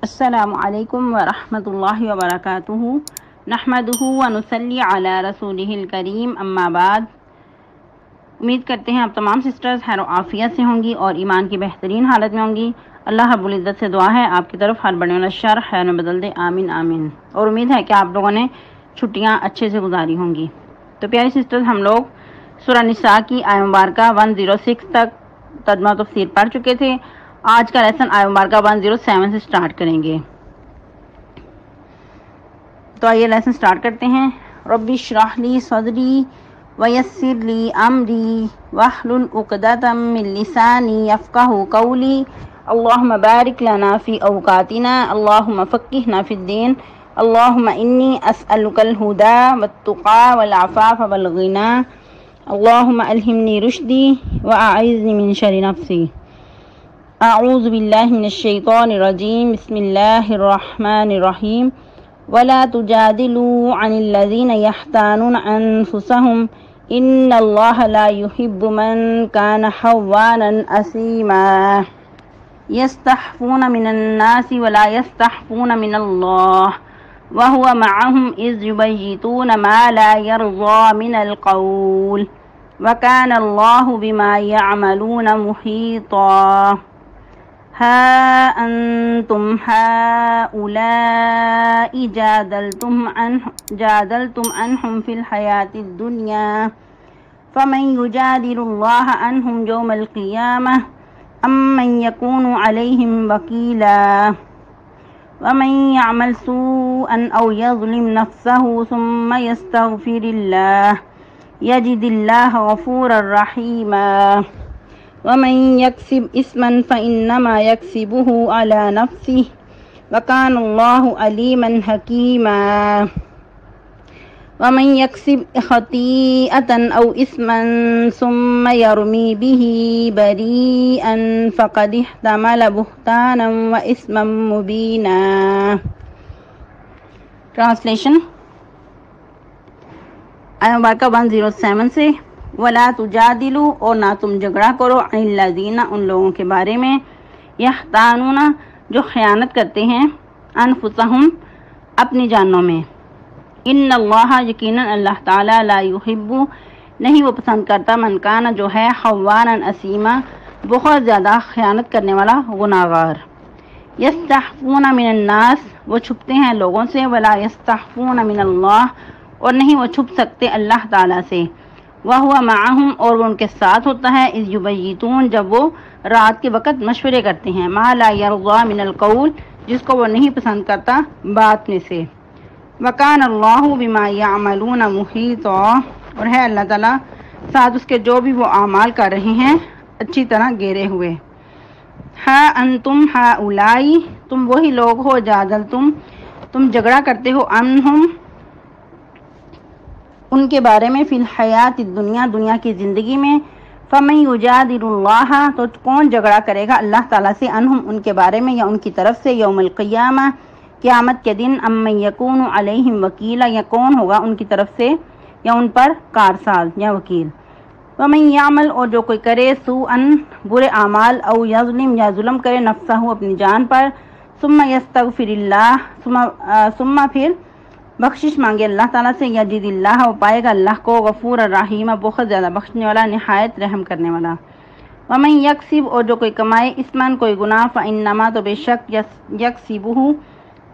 السلام علیکم ورحمۃ اللہ وبرکاتہ نحمدہ ونصلی علی رسولہ الکریم اما بعد۔ امید کرتے ہیں آپ تمام سسٹرز خیر و عافیت سے ہوں گی اور ایمان کی بہترین حالت میں ہوں گی۔ اللہ رب العزت سے دعا ہے آپ کی طرف ہر بڑے والا شر خیر میں بدل دے، آمین آمین۔ اور امید ہے کہ آپ لوگوں نے چھٹیاں اچھے سے گزاری ہوں گی۔ تو پیاری سسٹرز، ہم لوگ سورہ نساء کی آیہ مبارکہ 106 تک ترجمہ تفسیر پڑھ چکے تھے۔ آج کا لیسن آیہ مبارکہ 107 سے سٹارٹ کریں گے۔ تو آئیے لیسن سٹارٹ کرتے ہیں۔ رب اشرح لی صدری ویسر لی امری واحلل عقدۃ من لسانی یفقہوا قولی اللہم بارک لنا فی اوقاتنا اللہم فقہنا فی الدین اللہم انی اسألک الہدی والتقی والعفاف والغنی اللہم الہمنی رشدی واعذنی من شر نفسی۔ اعوذ باللہ من الشیطان الرجیم، بسم اللہ الرحمن الرحیم۔ ولا تجادلوا عن الذین یختانون انفسهم ان اللہ لا يحب من کان خوانا اثیما یستخفون من الناس ولا یستخفون من اللہ وهو معهم اذ یبیتون ما لا یرضى من القول وکان اللہ بما یعملون محیطا۔ ها أنتم هؤلاء جادلتم عنهم في الحياة الدنيا فمن يجادل الله عنهم يوم القيامة أم من يكون عليهم وكيلا ومن يعمل سوءا أو يظلم نفسه ثم يستغفر الله يجد الله غفورا رحيما ومن يكسب إثما فإنما يكسبه على نفسه وكان الله عليما حكيما ومن يكسب خطيئة أو إثما ثم يرمي به بريئا فقد احتمل بهتانا وإثما مبينا۔ ٹرانسلیشن آیہ مبارکہ 107 سے ولا تجادلوا، اور نہ تم جھگڑا کرو، عن الذین، ان لوگوں کے بارے میں، یختانون، جو خیانت کرتے ہیں، انفسہم، اپنی جانوں میں، ان اللہ، یقیناً اللہ تعالی، لا یحب، نہیں وہ پسند کرتا، من کان، جو ہے، خوانا اثیما، بہت زیادہ خیانت کرنے والا گناہگار۔ یستخفون من الناس، وہ چھپتے ہیں لوگوں سے، ولا یستخفون من اللہ، اور نہیں وہ چھپ سکتے اللہ تعالی سے، وَهُوَ مَعَهُمْ، اور وہ ان کے ساتھ ہوتا ہے، اذ یبیتون، جب وہ رات کے وقت مشورے کرتے ہیں، ما لا یرضى من القول، جس کو وہ نہیں پسند کرتا بات میں سے، وَكَانَ اللَّهُ بِمَا يَعْمَلُونَ مُحِيطًا، اور ہے اللہ تعالیٰ ساتھ اس کے جو بھی وہ اعمال کر رہے ہیں اچھی طرح گھیرے ہوئے۔ ہا انتم ہؤلاء، تم وہی لوگ ہو، جادلتم، تم جھگڑا کرتے ہو، عنہم، ان کے بارے میں، فی الحیات الدنیا، دنیا کی زندگی میں، فمن یجادل اللہ، تو کون جھگڑا کرے گا اللہ تعالیٰ سے، عنہم، ان کے بارے میں، یا ان کی طرف سے، یوم القیامہ، قیامت کے دن، ام من یکون علیہم وکیلا، یا کون ہوگا ان کی طرف سے یا ان پر کارساز یا وکیل۔ ومن یعمل، اور جو کوئی کرے، سوءا، برے اعمال، او یظلم، یا ظلم کرے، نفسہ، اپنی جان پر، ثم یستغفر اللہ، ثم پھر بخشش مانگے اللہ تعالیٰ سے، یجد اللہ، وہ پائے گا اللہ کو، غفور الرحیم، بہت زیادہ بخشنے والا، نہایت رحم کرنے والا۔ ومن یکسب، اور جو کوئی کمائے، اسمن، کوئی گناہ، فانما، تو بے شک، یکسبہ،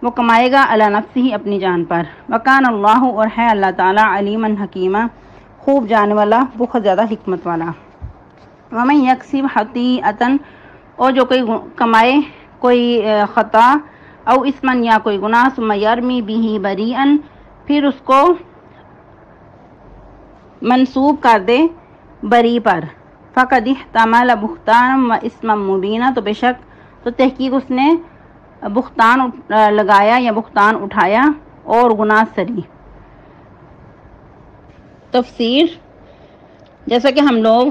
وہ کمائے گا، علی نفسہ، اپنی جان پر، وکان اللہ، اور ہے اللہ تعالیٰ، علیما حکیما، خوب جاننے والا، بہت زیادہ حکمت والا۔ ومن یکسب خطیئۃ، اور جو کوئی کمائے کوئی خطا، او اسمن، یا کوئی گناہ، ثم یرمی بہ بریئا، پھر اس کو منسوب کر دے بری پر، فقد احتمل بہتانا و اسما مبینا، تو بے شک، تو تحقیق اس نے بہتان لگایا یا بہتان اٹھایا اور گناہ سری۔ تفسیر، جیسا کہ ہم لوگ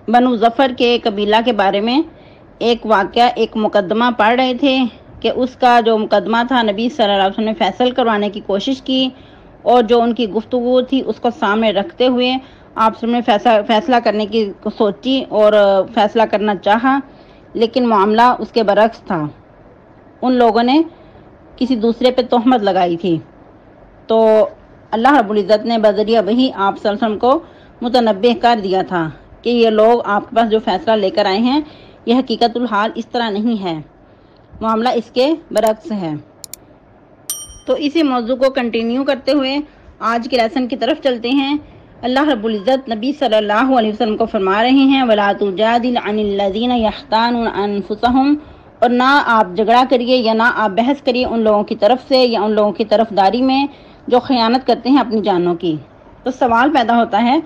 بنو ظفر کے قبیلہ کے بارے میں ایک واقعہ، ایک مقدمہ پڑھ رہے تھے کہ اس کا جو مقدمہ تھا نبی صلی اللہ علیہ وسلم نے فیصل کروانے کی کوشش کی، اور جو ان کی گفتگو تھی اس کو سامنے رکھتے ہوئے آپ سب نے فیصلہ کرنے کی سوچی اور فیصلہ کرنا چاہا، لیکن معاملہ اس کے برعکس تھا۔ ان لوگوں نے کسی دوسرے پہ تہمت لگائی تھی، تو اللہ رب العزت نے بذریعہ وحی آپ صلی اللہ علیہ وسلم کو متنبہ کر دیا تھا کہ یہ لوگ آپ کے پاس جو فیصلہ لے کر آئے ہیں یہ حقیقت الحال اس طرح نہیں ہے، معاملہ اس کے برعکس ہے۔ تو اسی موضوع کو کنٹینیو کرتے ہوئے آج کے لیسن کی طرف چلتے ہیں۔ اللہ رب العزت نبی صلی اللہ علیہ وسلم کو فرما رہے ہیں وَلَا تُجَادِلْ عَنِ الَّذِينَ يَخْتَانُونَ أَنفُسَهُمْ، اور نہ آپ جھگڑا کریے یا نہ آپ بحث کریے ان لوگوں کی طرف سے یا ان لوگوں کی طرفداری میں جو خیانت کرتے ہیں اپنی جانوں کی۔ تو سوال پیدا ہوتا ہے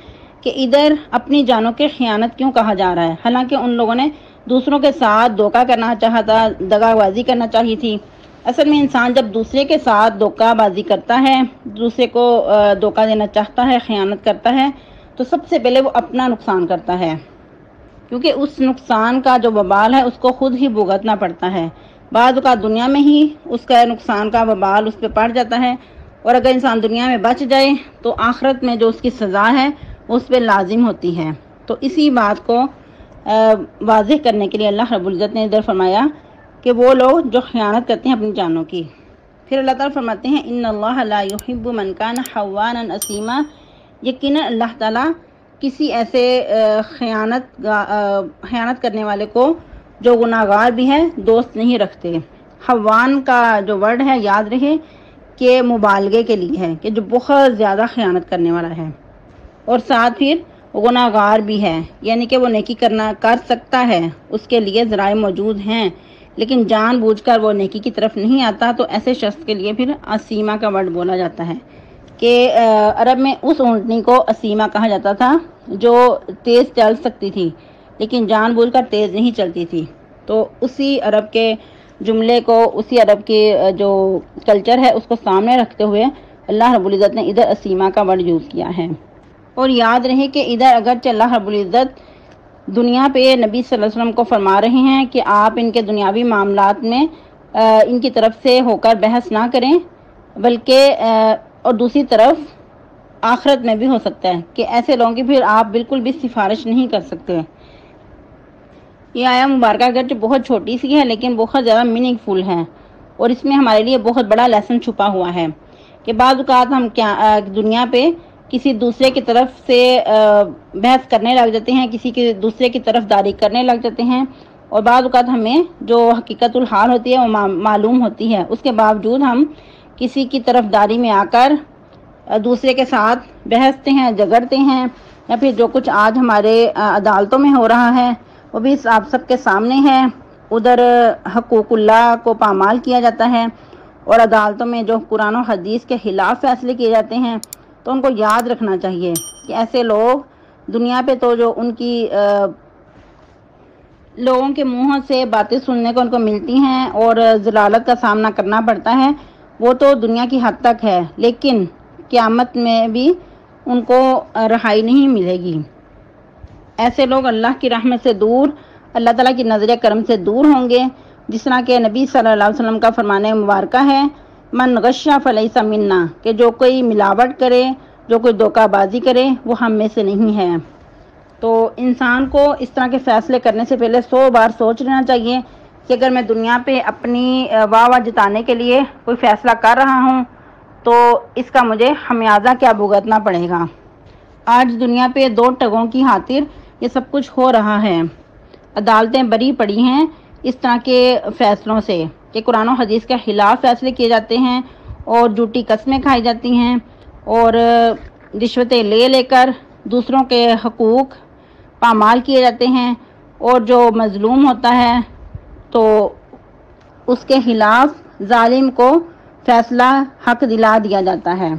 کہ ادھر اپنی جانوں کی خیانت کیوں کہا جا رہا ہے، حالانکہ ان لوگوں نے دوسروں کے ساتھ دھوکہ کرنا چاہا تھا، دغا بازی کرنا چاہی تھی۔ اصل میں انسان جب دوسرے کے ساتھ دھوکہ بازی کرتا ہے، دوسرے کو دھوکہ دینا چاہتا ہے، خیانت کرتا ہے، تو سب سے پہلے وہ اپنا نقصان کرتا ہے، کیونکہ اس نقصان کا جو وبال ہے اس کو خود ہی بھگتنا پڑتا ہے۔ بعض اوقات دنیا میں ہی اس کا نقصان کا وبال اس پہ پڑ جاتا ہے، اور اگر انسان دنیا میں بچ جائے تو آخرت میں جو اس کی سزا ہے اس پہ لازم ہوتی ہے۔ تو اسی بات کو واضح کرنے کے لیے اللہ رب العزت نے ادھر فرمایا کہ وہ لوگ جو خیانت کرتے ہیں اپنی جانوں کی۔ پھر اللہ تعالیٰ فرماتے ہیں ان اللہ لا یحب من کان خوانا اثیما، یقیناً اللہ تعالیٰ کسی ایسے خیانت کرنے والے کو جو گناہگار بھی ہے دوست نہیں رکھتے۔ خوان کا جو ورڈ ہے یاد رہے کہ مبالغے کے لیے ہے، کہ جو بہت زیادہ خیانت کرنے والا ہے، اور ساتھ پھر گناہگار بھی ہے، یعنی کہ وہ نیکی کر سکتا ہے، اس کے لیے ذرائع موجود ہیں لیکن جان بوجھ کر وہ نیکی کی طرف نہیں آتا، تو ایسے شخص کے لیے پھر اسیما کا ورڈ بولا جاتا ہے کہ عرب میں اس اونٹنی کو اسیما کہا جاتا تھا جو تیز چل سکتی تھی لیکن جان بوجھ کر تیز نہیں چلتی تھی۔ تو اسی عرب کے جملے کو، اسی عرب کے جو کلچر ہے اس کو سامنے رکھتے ہوئے اللہ رب العزت نے ادھر اسیما کا ورڈ یوز کیا ہے۔ اور یاد رہے کہ ادھر اگرچہ اللہ رب العزت دنیا پہ نبی صلی اللہ علیہ وسلم کو فرما رہے ہیں کہ آپ ان کے دنیاوی معاملات میں ان کی طرف سے ہو کر بحث نہ کریں، بلکہ اور دوسری طرف آخرت میں بھی ہو سکتا ہے کہ ایسے لوگوں کی پھر آپ بالکل بھی سفارش نہیں کر سکتے۔ یہ آیا مبارکہ اگرچہ بہت چھوٹی سی ہے لیکن بہت زیادہ میننگ فل ہے، اور اس میں ہمارے لیے بہت بڑا لیسن چھپا ہوا ہے کہ بعض اوقات ہم دنیا پہ کسی دوسرے کی طرف سے بحث کرنے لگ جاتے ہیں، کسی کے دوسرے کی طرف داری کرنے لگ جاتے ہیں، اور بعض اوقات ہمیں جو حقیقت الحال ہوتی ہے وہ معلوم ہوتی ہے، اس کے باوجود ہم کسی کی طرف داری میں آ کر دوسرے کے ساتھ بحثتے ہیں، جھگڑتے ہیں، یا پھر جو کچھ آج ہمارے عدالتوں میں ہو رہا ہے وہ بھی آپ سب کے سامنے ہے۔ ادھر حقوق اللہ کو پامال کیا جاتا ہے، اور عدالتوں میں جو قرآن و حدیث کے خلاف فیصلے کیے جاتے ہیں، تو ان کو یاد رکھنا چاہیے کہ ایسے لوگ دنیا پہ تو جو ان کی لوگوں کے منہوں سے باتیں سننے کو ان کو ملتی ہیں اور ضلالت کا سامنا کرنا پڑتا ہے، وہ تو دنیا کی حد تک ہے، لیکن قیامت میں بھی ان کو رہائی نہیں ملے گی۔ ایسے لوگ اللہ کی رحمت سے دور، اللہ تعالیٰ کی نظر کرم سے دور ہوں گے، جس طرح کہ نبی صلی اللہ علیہ وسلم کا فرمان مبارکہ ہے من غش فلیس منا، کہ جو کوئی ملاوٹ کرے، جو کوئی دھوکہ بازی کرے وہ ہم میں سے نہیں ہے۔ تو انسان کو اس طرح کے فیصلے کرنے سے پہلے 100 بار سوچ لینا چاہیے کہ اگر میں دنیا پہ اپنی واہ جتانے کے لیے کوئی فیصلہ کر رہا ہوں تو اس کا مجھے خمیازہ کیا بھگتنا پڑے گا۔ آج دنیا پہ 2 ٹگوں کی خاطر یہ سب کچھ ہو رہا ہے، عدالتیں بری پڑی ہیں اس طرح کے فیصلوں سے کہ قرآن و حدیث کے خلاف فیصلے کیے جاتے ہیں، اور جھوٹی قسمیں کھائی جاتی ہیں، اور رشوتیں لے کر دوسروں کے حقوق پامال کیے جاتے ہیں، اور جو مظلوم ہوتا ہے تو اس کے خلاف ظالم کو فیصلہ حق دلا دیا جاتا ہے۔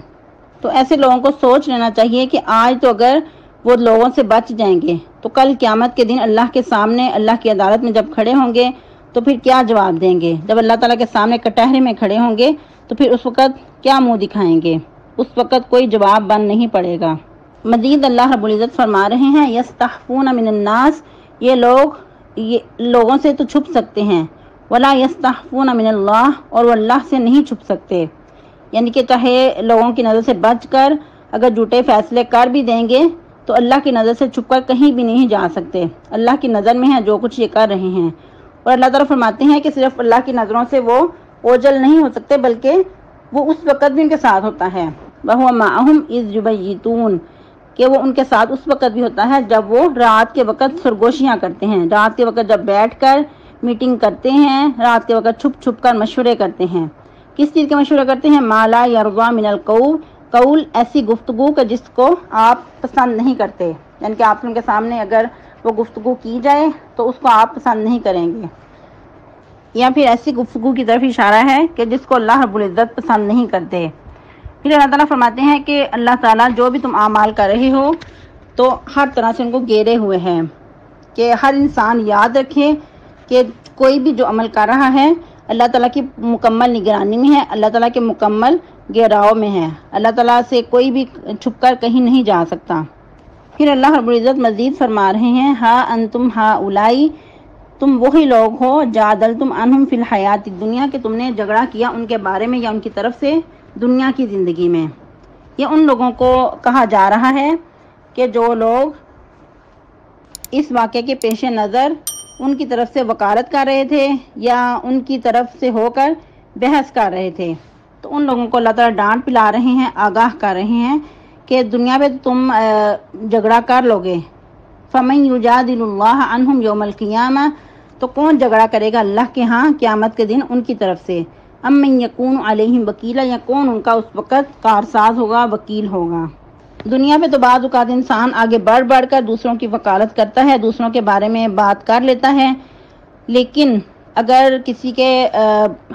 تو ایسے لوگوں کو سوچ لینا چاہیے کہ آج تو اگر وہ لوگوں سے بچ جائیں گے تو کل قیامت کے دن اللہ کے سامنے، اللہ کی عدالت میں جب کھڑے ہوں گے تو پھر کیا جواب دیں گے؟ جب اللہ تعالیٰ کے سامنے کٹہرے میں کھڑے ہوں گے تو پھر اس وقت کیا منہ دکھائیں گے؟ اس وقت کوئی جواب بن نہیں پڑے گا۔ مزید اللہ رب العزت فرما رہے ہیں یستخفون من الناس، یہ لوگوں سے تو چھپ سکتے ہیں، ولا یستخفون من اللہ، اور وہ اللہ سے نہیں چھپ سکتے، یعنی کہ چاہے لوگوں کی نظر سے بچ کر اگر جھوٹے فیصلے کر بھی دیں گے تو اللہ کی نظر سے چھپ کر کہیں بھی نہیں جا سکتے، اللہ کی نظر میں ہے جو کچھ یہ کر رہے ہیں۔ اور اللہ تعالیٰ فرماتے ہیں کہ صرف اللہ کی نظروں سے وہ اوجل نہیں ہو سکتے بلکہ وہ اس وقت بھی ان کے ساتھ ہوتا ہے، وَهُوَ مَعَهُمْ إِذْ يُبَيِّتُونَ، کہ وہ ان کے ساتھ اس وقت بھی ہوتا ہے جب وہ رات کے وقت سرگوشیاں کرتے ہیں، رات کے وقت جب بیٹھ کر میٹنگ کرتے ہیں، رات کے وقت چھپ چھپ کر مشورے کرتے ہیں۔ کس چیز کے مشورے کرتے ہیں؟ ما لا یرضی من القول، ایسی گفتگو کہ جس کو آپ پسند نہیں کرتے، یعنی کہ آپ ان کے سامنے اگر وہ گفتگو کی جائے تو اس کو آپ پسند نہیں کریں گے، یا پھر ایسی گفتگو کی طرف اشارہ ہے کہ جس کو اللہ رب العزت پسند نہیں کرتے۔ پھر اللہ تعالیٰ فرماتے ہیں کہ اللہ تعالیٰ جو بھی تم اعمال کر رہے ہو تو ہر طرح سے ان کو گھیرے ہوئے ہیں، کہ ہر انسان یاد رکھے کہ کوئی بھی جو عمل کر رہا ہے اللہ تعالیٰ کی مکمل نگرانی میں ہے، اللہ تعالیٰ کے مکمل گھیراؤ میں ہے، اللہ تعالیٰ سے کوئی بھی چھپ کر کہیں نہیں جا سکتا۔ پھر اللہ رب العزت مزید فرما رہے ہیں، ہا انتم ہا اولائی، تم وہی لوگ ہو جادلتم عنہم فی الحیات الدنیا، کہ تم نے جھگڑا کیا ان کے بارے میں یا ان کی طرف سے دنیا کی زندگی میں۔ یہ ان لوگوں کو کہا جا رہا ہے کہ جو لوگ اس واقعے کے پیش نظر ان کی طرف سے وکالت کر رہے تھے یا ان کی طرف سے ہو کر بحث کر رہے تھے، تو ان لوگوں کو اللہ تعالیٰ ڈانٹ پلا رہے ہیں، آگاہ کر رہے ہیں کہ دنیا میں تم جھگڑا کر لو گے، فَمَن يُجَادِلُ اللَّهَ عَنْهُمْ يَوْمَ الْقِيَامَةِ، تو کون جھگڑا کرے گا اللہ کے ہاں قیامت کے دن ان کی طرف سے، اَمَّن يَكُونُ عَلَيْهِمْ وَكِيلًا، یا کون ان کا اس وقت کارساز ہوگا، وکیل ہوگا۔ دنیا میں تو بعض اوقات انسان آگے بڑھ بڑھ کر دوسروں کی وکالت کرتا ہے، دوسروں کے بارے میں بات کر لیتا ہے، لیکن اگر کسی کے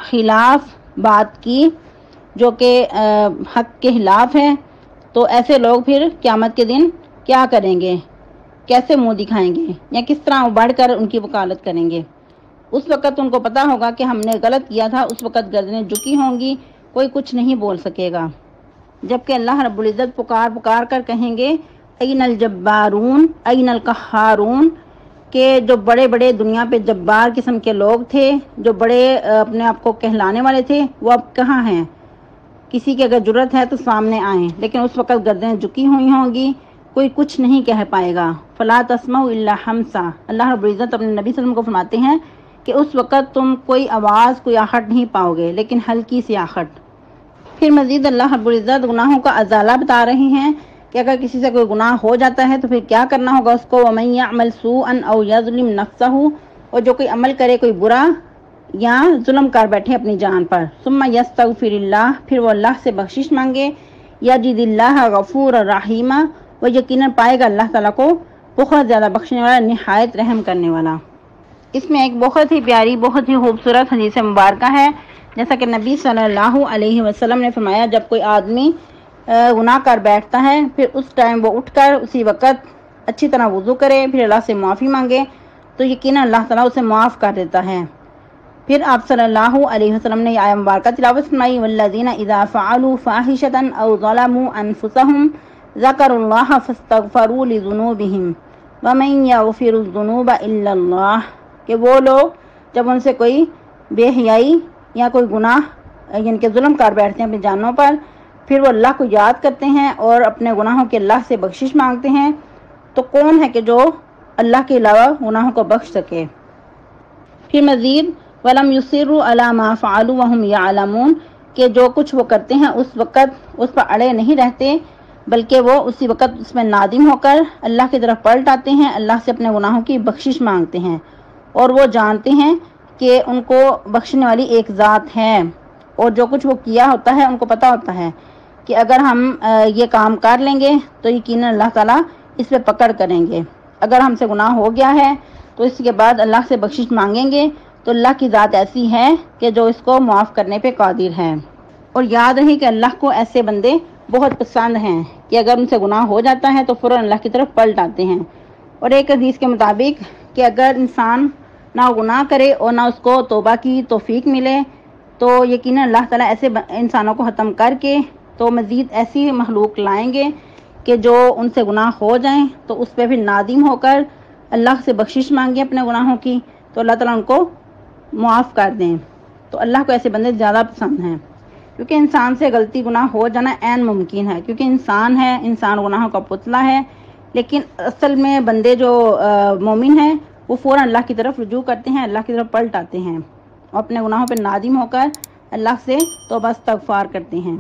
خلاف بات کی جو کہ حق کے خلاف ہے تو ایسے لوگ پھر قیامت کے دن کیا کریں گے، کیسے منہ دکھائیں گے، یا کس طرح بڑھ کر ان کی وکالت کریں گے۔ اس وقت ان کو پتا ہوگا کہ ہم نے غلط کیا تھا، اس وقت گردنیں جھکی ہوں گی، کوئی کچھ نہیں بول سکے گا، جبکہ اللہ رب العزت پکار پکار کر کہیں گے این الجبارون این القہارون، کہ جو بڑے بڑے دنیا پہ جبار قسم کے لوگ تھے، جو بڑے اپنے آپ کو کہلانے والے تھے، وہ اب کہاں ہیں؟ کسی کی اگر جرت ہے تو سامنے آئیں، لیکن اس وقت گردنیں جھکی ہوئی ہوں گی، کوئی کچھ نہیں کہہ پائے گا۔ فلا تسمعوا الا حمسا، اللہ رب العزت اپنے نبی صلی اللہ علیہ وسلم کو فرماتے ہیں کہ اس وقت تم کوئی آواز، کوئی آہٹ نہیں پاؤ گے، لیکن ہلکی سی آہٹ۔ پھر مزید اللہ رب العزت گناہوں کا ازالہ بتا رہے ہیں کہ اگر کسی سے کوئی گناہ ہو جاتا ہے تو پھر کیا کرنا ہوگا اس کو، وَمَن يَعْمَلْ سُوءًا أَوْ يَظْلِمْ نَفْسَهُ، اور جو کوئی عمل کرے کوئی برا یا ظلم کر بیٹھے اپنی جان پر، ثم يستغفر اللہ، پھر وہ اللہ سے بخشش مانگے، یجد اللہ غفور الرحیم، وہ یقیناً پائے گا اللہ تعالیٰ کو بہت زیادہ بخشنے والا، نہایت رحم کرنے والا۔ اس میں ایک بہت ہی پیاری، بہت ہی خوبصورت حدیث مبارکہ ہے، جیسا کہ نبی صلی اللہ علیہ وسلم نے فرمایا، جب کوئی آدمی گناہ کر بیٹھتا ہے پھر اس ٹائم وہ اٹھ کر اسی وقت اچھی طرح وضو کرے، پھر اللہ سے معافی مانگے، تو یقیناً اللہ تعالیٰ اسے معاف کر دیتا ہے۔ پھر آپ صلی اللہ علیہ وسلم نے آیت مبارکہ تلاوت فرمائی، والذین اذا فعلوا فاحشۃ او ظلموا انفسهم ذکروا اللہ فاستغفروا لذنوبہم ومن یغفر الذنوب الا اللہ، کہ وہ لوگ جب ان سے کوئی بے حیائی یا کوئی گناہ یعنی کہ ظلم کر بیٹھتے ہیں اپنی جانوں پر، پھر وہ اللہ کو یاد کرتے ہیں اور اپنے گناہوں کے اللہ سے بخشش مانگتے ہیں، تو کون ہے کہ جو اللہ کے علاوہ گناہوں کو بخش سکے۔ پھر مزید وَلَمْ يُصِرُّوا عَلَى مَا فَعَلُوا وَهُمْ يَعْلَمُونَ، کہ جو کچھ وہ کرتے ہیں اس وقت اس پر اڑے نہیں رہتے، بلکہ وہ اسی وقت اس میں نادم ہو کر اللہ کی طرف پلٹ آتے ہیں، اللہ سے اپنے گناہوں کی بخشش مانگتے ہیں، اور وہ جانتے ہیں کہ ان کو بخشنے والی ایک ذات ہے، اور جو کچھ وہ کیا ہوتا ہے ان کو پتہ ہوتا ہے کہ اگر ہم یہ کام کر لیں گے تو یقیناً اللہ تعالیٰ اس پہ پکڑ کریں گے، اگر ہم سے گناہ ہو گیا ہے تو اس کے بعد اللہ سے بخشش مانگیں گے تو اللہ کی ذات ایسی ہے کہ جو اس کو معاف کرنے پہ قادر ہے۔ اور یاد رہے کہ اللہ کو ایسے بندے بہت پسند ہیں کہ اگر ان سے گناہ ہو جاتا ہے تو فوراً اللہ کی طرف پلٹ آتے ہیں۔ اور ایک حدیث کے مطابق کہ اگر انسان نہ گناہ کرے اور نہ اس کو توبہ کی توفیق ملے تو یقیناً اللہ تعالیٰ ایسے انسانوں کو ختم کر کے تو مزید ایسی مخلوق لائیں گے کہ جو ان سے گناہ ہو جائیں تو اس پہ پھر نادم ہو کر اللہ سے بخشش مانگے اپنے گناہوں کی، تو اللہ تعالیٰ ان کو معاف کر دیں۔ تو اللہ کو ایسے بندے زیادہ پسند ہیں، کیونکہ انسان سے غلطی گناہ ہو جانا عین ممکن ہے، کیونکہ انسان ہے، انسان گناہوں کا پتلا ہے، لیکن اصل میں بندے جو مومن ہیں وہ فوراً اللہ کی طرف رجوع کرتے ہیں، اللہ کی طرف پلٹ آتے ہیں اور اپنے گناہوں پہ نادم ہو کر اللہ سے توبہ استغفار کرتے ہیں۔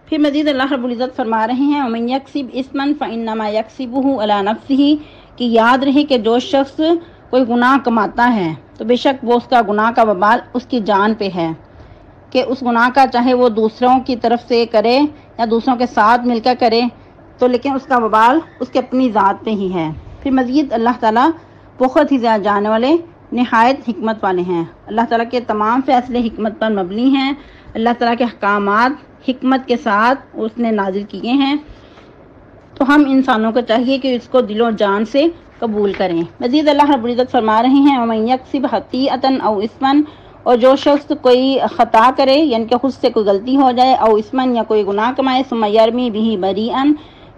پھر مزید اللہ رب العزت فرما رہے ہیں وَمَن يَكْسِبْ إِثْمًا فَإِنَّمَا يَكْسِبُهُ عَلَى نَفْسِهِ، کہ یاد رہے کہ جو شخص کوئی گناہ کماتا ہے تو بے شک وہ اس کا گناہ کا وبال اس کی جان پہ ہے، کہ اس گناہ کا چاہے وہ دوسروں کی طرف سے کرے یا دوسروں کے ساتھ مل کر کرے تو لیکن اس کا وبال اس کے اپنی ذات پہ ہی ہے۔ پھر مزید اللہ تعالیٰ بہت ہی زیادہ جاننے والے، نہایت حکمت والے ہیں۔ اللہ تعالیٰ کے تمام فیصلے حکمت پر مبنی ہیں، اللہ تعالیٰ کے احکامات حکمت کے ساتھ اس نے نازل کیے ہیں، تو ہم انسانوں کو چاہیے کہ اس کو دل و جان سے قبول کریں۔ مزید اللہ رب العزت فرما رہے ہیں وَمَن يَكْسِبْ خَطِيئَةً أَوْ إِثْمًا، اور جو شخص کوئی خطا کرے یعنی کہ خود سے کوئی غلطی ہو جائے، او اسمن یا کوئی گناہ کمائے، ثم یرمی بہ بریئا،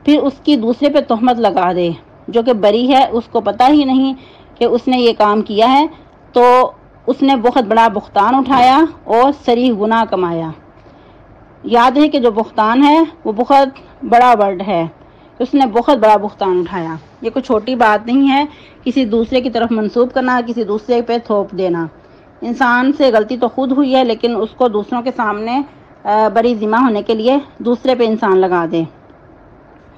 پھر اس کی دوسرے پہ تہمت لگا دے جو کہ بری ہے، اس کو پتہ ہی نہیں کہ اس نے یہ کام کیا ہے، تو اس نے بہت بڑا بہتان اٹھایا اور صریح گناہ کمایا۔ یاد ہے کہ جو بہتان ہے وہ بہت بڑا ورڈ ہے، اس نے بہت بڑا بہتان اٹھایا۔ یہ کوئی چھوٹی بات نہیں ہے کسی دوسرے کی طرف منسوب کرنا، کسی دوسرے پہ تھوپ دینا۔ انسان سے غلطی تو خود ہوئی ہے لیکن اس کو دوسروں کے سامنے بری ذمہ ہونے کے لیے دوسرے پہ انسان لگا دے۔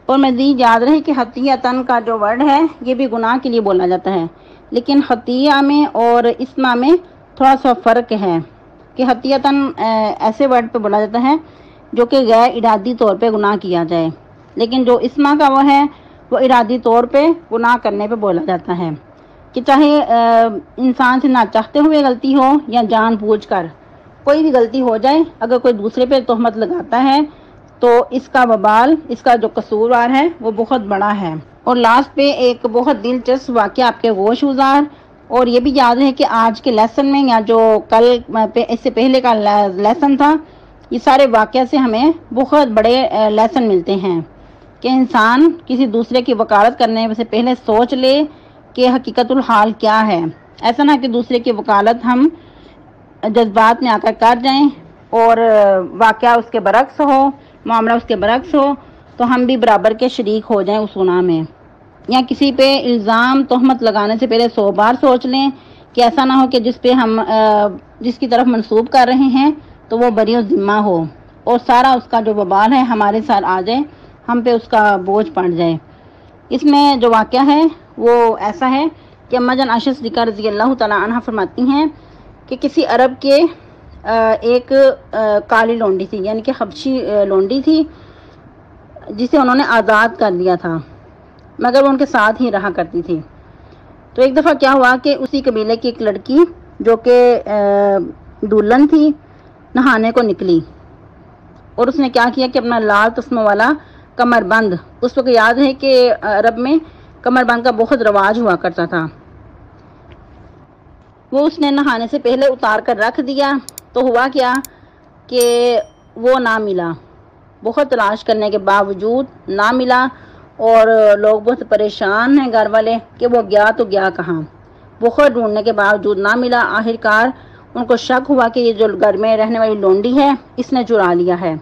اور مزید یاد رہے کہ خطیئتن کا جو ورڈ ہے یہ بھی گناہ کے لیے بولا جاتا ہے، لیکن خطیہ میں اور اسما میں تھوڑا سا فرق ہے کہ خطیئتن ایسے ورڈ پہ بولا جاتا ہے جو کہ غیر ارادی طور پہ گناہ کیا جائے، لیکن جو اسما کا وہ ہے وہ ارادی طور پہ گناہ کرنے پہ بولا جاتا ہے، کہ چاہے انسان سے نہ چاہتے ہوئے غلطی ہو یا جان بوجھ کر کوئی بھی غلطی ہو جائے، اگر کوئی دوسرے پہ تہمت لگاتا ہے تو اس کا وبال، اس کا جو قصوروار ہے وہ بہت بڑا ہے۔ اور لاسٹ پہ ایک بہت دلچسپ واقعہ آپ کے گوش گزار، اور یہ بھی یاد ہے کہ آج کے لیسن میں یا جو کل اس سے پہلے کا لیسن تھا، یہ سارے واقعہ سے ہمیں بہت بڑے لیسن ملتے ہیں کہ انسان کسی دوسرے کی وکالت کرنے سے پہلے سوچ لے کہ حقیقت الحال کیا ہے، ایسا نہ کہ دوسرے کی وکالت ہم جذبات میں آ کر جائیں اور واقعہ اس کے برعکس ہو، معاملہ اس کے برعکس ہو تو ہم بھی برابر کے شریک ہو جائیں اس گناہ میں، یا کسی پہ الزام تہمت لگانے سے پہلے 100 بار سوچ لیں کہ ایسا نہ ہو کہ جس کی طرف منسوب کر رہے ہیں تو وہ بری و ذمہ ہو اور سارا اس کا جو وبال ہے ہمارے ساتھ آ جائے، ہم پہ اس کا بوجھ پڑ جائے۔ اس میں جو واقعہ ہے وہ ایسا ہے کہ اما جان عائشہ صدیقہ رضی اللہ تعالیٰ عنہ فرماتی ہیں کہ کسی عرب کے ایک کالی لونڈی تھی، یعنی کہ حبشی لونڈی تھی جسے انہوں نے آزاد کر دیا تھا، مگر وہ ان کے ساتھ ہی رہا کرتی تھی۔ تو ایک دفعہ کیا ہوا کہ اسی قبیلے کی ایک لڑکی جو کہ دلہن تھی نہانے کو نکلی، اور اس نے کیا کیا کہ اپنا لال تسموں والا کمر بند، اس وقت یاد ہے کہ عرب میں کمر بند کا بہت رواج ہوا کرتا تھا، وہ اس نے نہانے سے پہلے اتار کر رکھ دیا، تو ہوا کیا کہ وہ نہ ملا، بہت تلاش کرنے کے باوجود نہ ملا، اور لوگ بہت پریشان ہیں گھر والے کہ وہ گیا تو گیا کہاں، بہت ڈھونڈنے کے باوجود نہ ملا۔ آخرکار ان کو شک ہوا کہ یہ جو گھر میں رہنے والی لونڈی ہے اس نے چرا لیا ہے،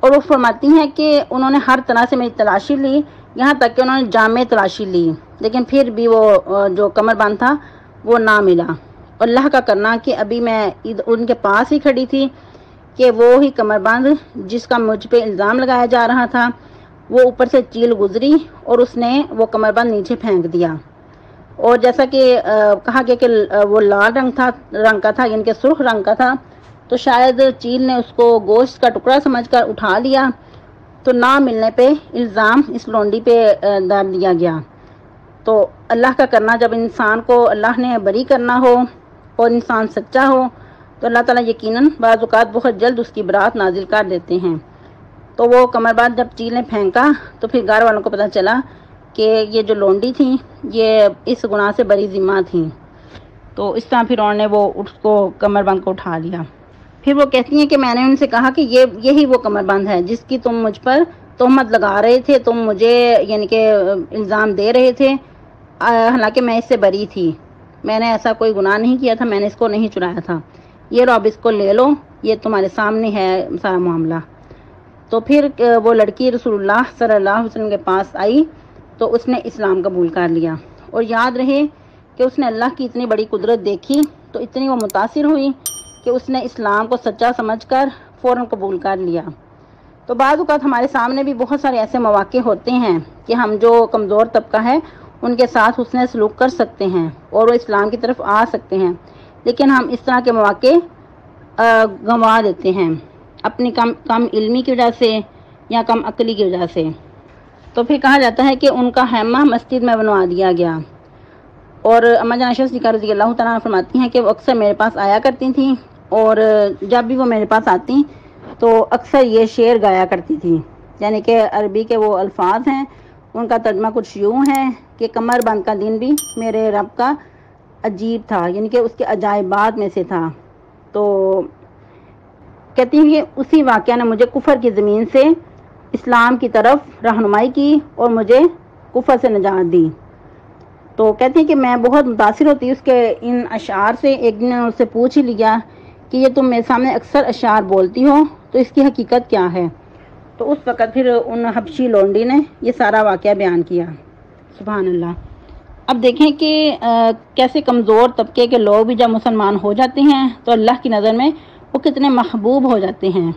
اور وہ فرماتی ہیں کہ انہوں نے ہر طرح سے میری تلاشی لی، یہاں تک کہ انہوں نے جامع تلاشی لی، لیکن پھر بھی وہ جو کمر بند تھا وہ نہ ملا۔ اللہ کا کرنا کہ ابھی میں ان کے پاس ہی کھڑی تھی کہ وہ ہی کمر بند جس کا مجھ پہ الزام لگایا جا رہا تھا وہ اوپر سے چیل گزری اور اس نے وہ کمر بند نیچے پھینک دیا، اور جیسا کہ کہا گیا کہ وہ لال رنگ کا تھا یعنی کہ سرخ رنگ کا تھا، تو شاید چیل نے اس کو گوشت کا ٹکڑا سمجھ کر اٹھا لیا، تو نہ ملنے پہ الزام اس لونڈی پہ ڈال دیا گیا۔ تو اللہ کا کرنا، جب انسان کو اللہ نے بری کرنا ہو اور انسان سچا ہو تو اللہ تعالیٰ یقیناً بعض اوقات بہت جلد اس کی برات نازل کر دیتے ہیں۔ تو وہ کمر بند جب چیل نے پھینکا تو پھر گھر والوں کو پتہ چلا کہ یہ جو لونڈی تھی یہ اس گناہ سے بری ذمہ تھی، تو اس طرح پھر انہوں نے وہ اس کو کمر بند کو اٹھا لیا۔ پھر وہ کہتی ہیں کہ میں نے ان سے کہا کہ یہی وہ کمر بند ہے جس کی تم مجھ پر تہمت لگا رہے تھے، تم مجھے یعنی کہ الزام دے رہے تھے، حالانکہ میں اس سے بری تھی، میں نے ایسا کوئی گناہ نہیں کیا تھا، میں نے اس کو نہیں چرایا تھا، یہ لو اب اس کو لے لو، یہ تمہارے سامنے ہے سارا معاملہ۔ تو پھر وہ لڑکی رسول اللہ صلی اللہ علیہ وسلم کے پاس آئی تو اس نے اسلام قبول کر لیا۔ اور یاد رہے کہ اس نے اللہ کی اتنی بڑی قدرت دیکھی تو اتنی وہ متاثر ہوئی کہ اس نے اسلام کو سچا سمجھ کر فوراً قبول کر لیا۔ تو بعض اوقات ہمارے سامنے بھی بہت سارے ایسے مواقع ہوتے ہیں کہ ہم جو کمزور طبقہ ہے ان کے ساتھ حسن سلوک کر سکتے ہیں اور وہ اسلام کی طرف آ سکتے ہیں، لیکن ہم اس طرح کے مواقع گنوا دیتے ہیں اپنی کم علمی کی وجہ سے یا کم عقلی کی وجہ سے۔ تو پھر کہا جاتا ہے کہ ان کا خیمہ مسجد میں بنوا دیا گیا، اور اما جان عائشہ صدیقہ رضی اللہ تعالیٰ عنہ فرماتی ہیں کہ وہ اکثر میرے پاس آیا کرتی تھیں، اور جب بھی وہ میرے پاس آتی تو اکثر یہ شعر گایا کرتی تھی، یعنی کہ عربی کے وہ الفاظ ہیں، ان کا ترجمہ کچھ یوں ہے کہ کمر بند کا دن بھی میرے رب کا عجیب تھا، یعنی کہ اس کے عجائبات میں سے تھا۔ تو کہتی ہیں کہ اسی واقعہ نے مجھے کفر کی زمین سے اسلام کی طرف رہنمائی کی اور مجھے کفر سے نجات دی۔ تو کہتی ہیں کہ میں بہت متاثر ہوتی اس کے ان اشعار سے۔ ایک دن اس سے پوچھ ہی لیا کہ یہ تم میرے سامنے اکثر اشعار بولتی ہو تو اس کی حقیقت کیا ہے؟ تو اس وقت پھر ان حبشی لونڈی نے یہ سارا واقعہ بیان کیا۔ سبحان اللہ۔ اب دیکھیں کہ کیسے کمزور طبقے کے لوگ بھی جب مسلمان ہو جاتے ہیں تو اللہ کی نظر میں وہ کتنے محبوب ہو جاتے ہیں۔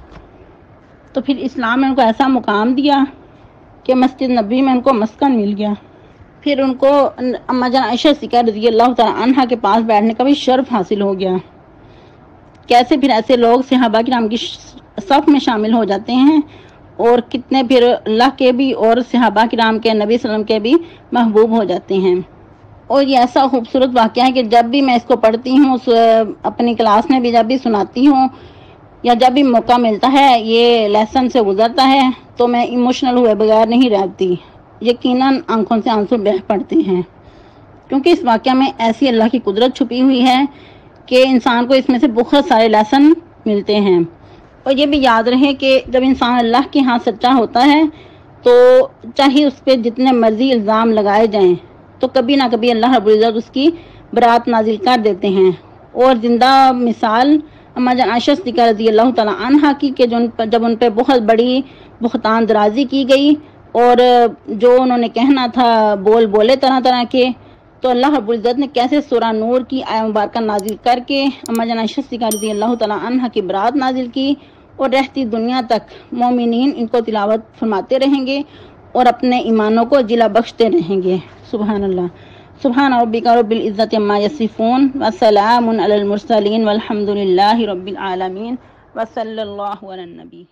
تو پھر اسلام نے ان کو ایسا مقام دیا کہ مسجد نبوی میں ان کو مسکن مل گیا۔ پھر ان کو اما جان عائشہ صدیقہ رضی اللہ تعالیٰ عنہا کے پاس بیٹھنے کا بھی شرف حاصل ہو گیا۔ کیسے پھر ایسے لوگ صحابہ کرام کی صف میں شامل ہو جاتے ہیں، اور کتنے پھر اللہ کے بھی اور صحابہ کرام کے نبی صلی اللہ علیہ وسلم کے بھی محبوب ہو جاتے ہیں۔ اور یہ ایسا خوبصورت واقعہ ہے کہ جب بھی میں اس کو پڑھتی ہوں، اپنی کلاس میں بھی جب بھی سناتی ہوں یا جب بھی موقع ملتا ہے یہ لیسن سے گزرتا ہے تو میں ایموشنل ہوئے بغیر نہیں رہتی، یقیناً آنکھوں سے آنسو بہہ پڑتے ہیں، کیونکہ اس واقعہ میں ایسی اللہ کی قدرت چھپی ہوئی ہے کہ انسان کو اس میں سے بہت سارے لیسن ملتے ہیں۔ اور یہ بھی یاد رہے کہ جب انسان اللہ کے ہاں سچا ہوتا ہے تو چاہے اس پہ جتنے مرضی الزام لگائے جائیں تو کبھی نہ کبھی اللہ رب العزت اس کی برات نازل کر دیتے ہیں۔ اور زندہ مثال اما جان عائشہ صدیقہ رضی اللہ تعالیٰ عنہا کی کہ جب ان پہ بہت بڑی بہتان درازی کی گئی اور جو انہوں نے کہنا تھا بولے طرح طرح کے، تو اللہ رب العزت نے کیسے سورہ نور کی آیہ مبارکہ نازل کر کے اما جان عائشہ صدیقہ رضی اللہ تعالیٰ عنہا کی برات نازل کی، اور رہتی دنیا تک مومنین ان کو تلاوت فرماتے رہیں گے اور اپنے ایمانوں کو جلا بخشتے رہیں گے۔ سبحان اللہ۔ سبحان ربک رب العزت عما یصفون وسلام علی المرسلین والحمد للہ رب العالمین وصلی اللہ علی النبی۔